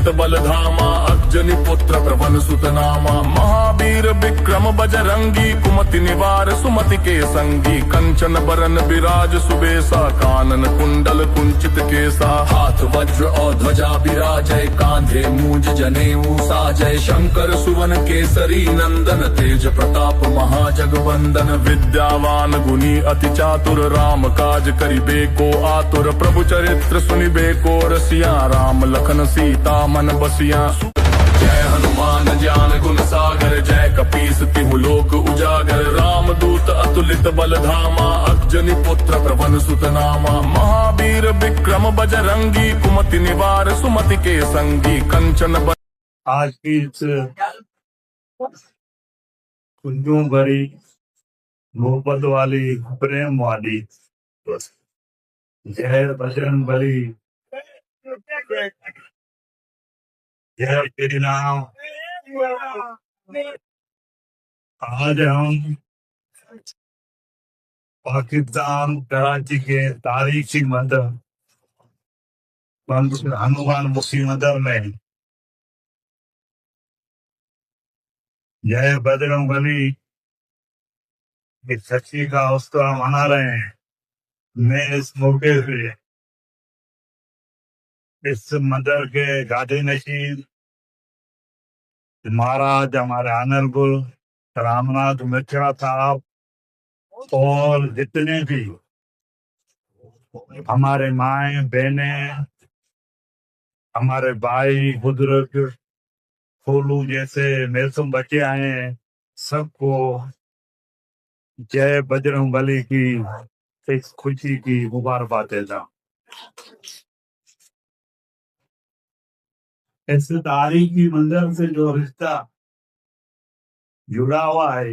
अतुलित बल धामा, अग्जनी पुत्र प्रवन सुत नामा। महावीर विक्रम बजरंगी, कुमति निवार सुमति के संगी। कंचन बरन विराज सुबेसा, कानन कुंडल कुंचित केसा। हाथ वज्र और ध्वजा विराजय, कांधे मूंज जनेऊ साजय। शंकर सुवन केसरी नंदन, तेज प्रताप महाजगवंदन। विद्यावान गुणी अति चातुर, राम काज करिबे को आतुर। प्रभु चरित्र सुनिबे को रसिया, राम लखन सीता मन बसिया। जय हनुमान ज्ञान गुण सागर, जय कपीस तिहु लोक उजागर। राम दूत अतुलित बल धामा, अग्जनी पुत्र प्रवन सुत नामा। महावीर विक्रम बजरंगी, कुमति निवार सुमति के संगी। कंचन आज की इस कुंजों भरी मोहब्बत वाली प्रेम वाली जय बजरंग बली, जय श्री राम। आज हम पाकिस्तान कराची के तारीखी मंदिर हनुमान मुखी मंदिर में जय बजरंग बली की सच्ची का उत्सव मना रहे हैं। मैं इस मौके पे इस मंदिर के गादी नशीन महाराज, हमारे ऑनरेबल रामनाथ मिश्रा साहब और जितने भी हमारे माए बहने, हमारे भाई बुजुर्ग, खोलू जैसे मेसम बच्चे आए हैं, सबको जय बजरंग बली की इस खुशी की मुबारकबाद देता हूं। इस तारीखी मंदिर से जो रिश्ता जुड़ा हुआ है,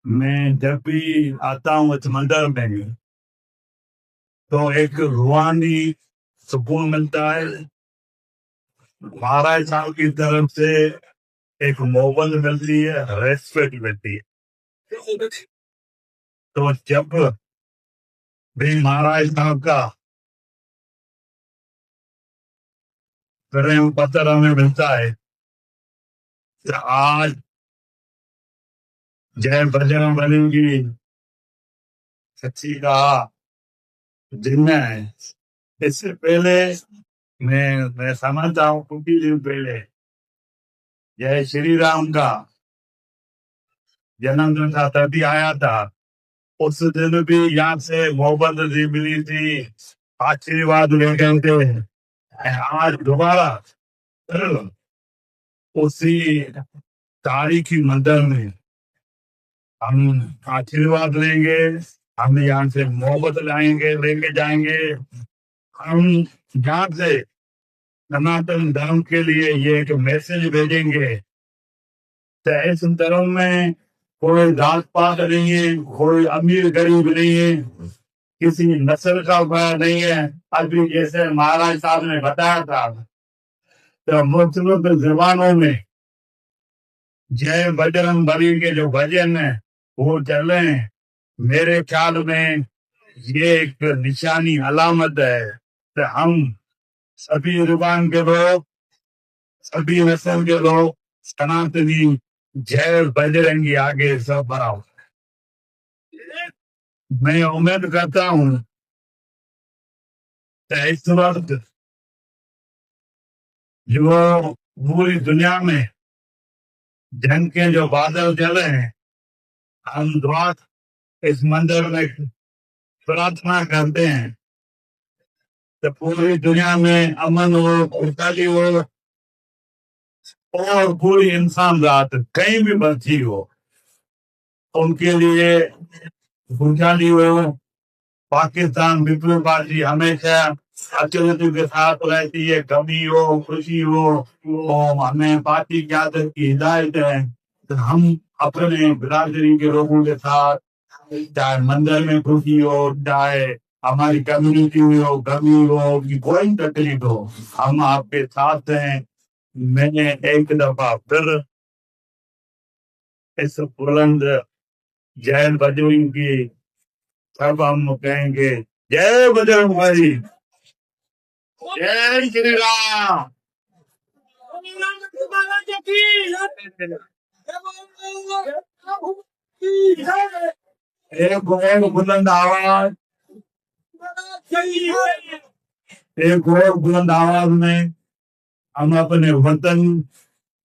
मैं जब भी आता हूँ इस मंदिर में तो एक रूहानी सुकून मिलता है। महाराज साहब की तरफ से एक मोहब्बत मिलती है, रेस्पेक्ट मिलती है। तो जब भी महाराज साहब का प्रेम पत्र हमें मिलता है, तो आज जय बजरंग बली की सच्ची का दिन है। इससे पहले मैं समझता हूँ कुछ ही दिन पहले जय श्री राम का जन्मदिन था, तभी आया था। उस दिन भी यहाँ से मोहब्बत मिली थी, आशीर्वाद ले गए थे। आज दोबारा उसी तारीखी मंदिर में हम आशीर्वाद लेंगे, हम यहाँ से मोहब्बत लाएंगे, लेके जाएंगे। हम यहाँ से सनातन धर्म के लिए ये एक मैसेज भेजेंगे। तो इस धर्म में कोई जात पात नहीं है, कोई अमीर गरीब नहीं है, किसी नस्ल का भय नहीं है। अभी जैसे महाराज साहब ने बताया था, तो मुख्तलिफ जबानों में जय बजरंग बली के जो भजन है वो चल रहे हैं। मेरे ख्याल में ये एक निशानी अलामत है। तो हम सभी जुबान के लोग, सभी नस्ल के लोग सनातनी जय बजरंगी आगे सब बढ़ाओ। मैं उम्मीद करता हूँ इस वक्त जो पूरी दुनिया में जंग के जो बादल चले हैं, हम दुआ इस मंदिर में प्रार्थना करते हैं तो पूरी दुनिया में अमन हो, खुशहाली हो और पूरी इंसान रात कहीं भी बची हो उनके लिए खुशहाली हो। पाकिस्तान पीपल्स पार्टी हमेशा अतिथियों के साथ रहती है, कमी हो खुशी हो, और हमें पार्टी की आदत की हिदायत है। तो हम अपने बिरादरी के लोगों के साथ, चाहे मंदिर में खुशी हो, चाहे हमारी कम्युनिटी में हो, कमी हो, कि कोई तकलीफ हो, हम आपके साथ हैं। मैंने एक दफा फिर इस बुलंद जय बजरंग की सब हम कहेंगे जय बजरंग बली। जय श्री राम। एक बुलंद आवाज, एक और बुलंद आवाज में हम अपने वतन,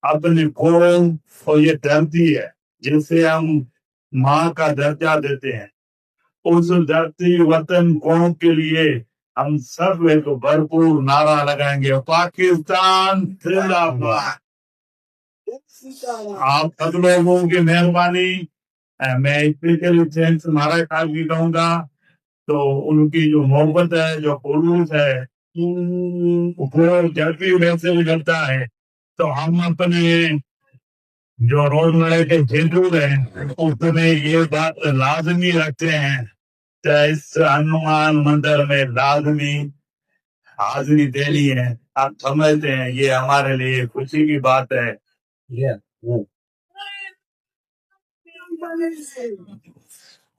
अपने कौम और ये धरती है जिसे हम माँ का दर्जा देते हैं, उस धरती वतन कौम के लिए हम सब एक भरपूर नारा लगाएंगे, पाकिस्तान जिंदाबाद। आप सब लोगों की मेहरबानी। मैं स्पेशली थैंक्स महाराज साहब की कहूंगा। तो उनकी जो मोहब्बत है, जो खुलूस है, वो जब भी वैसे निकलता है। तो हम अपने जो रोजमर्रा के शेड्यूल है उसमें ये बात लाजमी रखते हैं कि इस हनुमान मंदिर में लाजमी हाजिरी देनी है। आप समझते हैं ये हमारे लिए खुशी की बात है।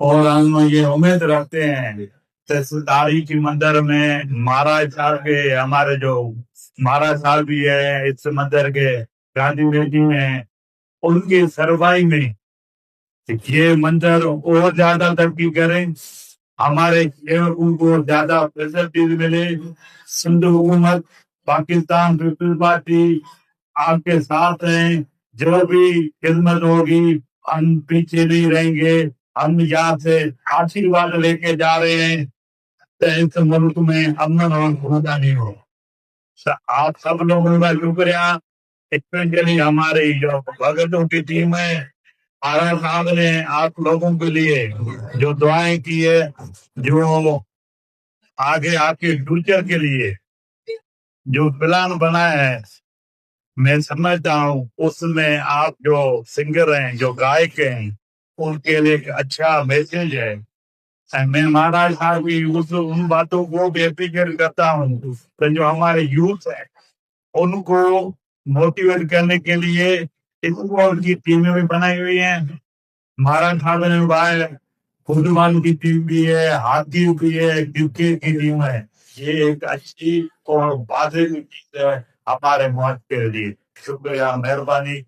और हम ये उम्मीद रखते हैं कि इस तारीखी मंदिर में महाराज साहब के, हमारे जो महाराज साहब भी है इस मंदिर के गांधी बेटी में, उनकी सरवाई में ये मंदिर और ज्यादा तरक्की करें, हमारे सेवकों को ज्यादा फैसिलिटीज मिले। सिंध हुकूमत, पाकिस्तान पीपल्स पार्टी आपके साथ हैं। जो भी खिदमत होगी हम पीछे नहीं रहेंगे। हम यहाँ से आशीर्वाद लेके जा रहे हैं कि इस मुल्क में अमन और खुशहाली हो। आप सब लोगों का शुक्रिया। स्पेशली हमारी जो भगतों की टीम है, आरा साहब ने आप लोगों के लिए जो दुआएं की है, जो आगे आपके फ्यूचर के लिए जो प्लान बनाया है, मैं समझता हूँ उसमें आप जो सिंगर हैं, जो गायक हैं, उनके लिए एक अच्छा मैसेज है। मैं महाराज साहब की उन बातों को भी अप्रिशिएट करता हूँ तो जो हमारे यूथ है उनको मोटिवेट करने के लिए स्पोर्ट की टीमें भी बनाई हुई हैं। महाराज साहब ने बताया फुटबॉल की टीम भी है, हॉकी भी है, क्रिकेट की टीम है। ये एक अच्छी और वाजिब चीज है हमारे मुल्क के लिए। शुक्रिया, मेहरबानी।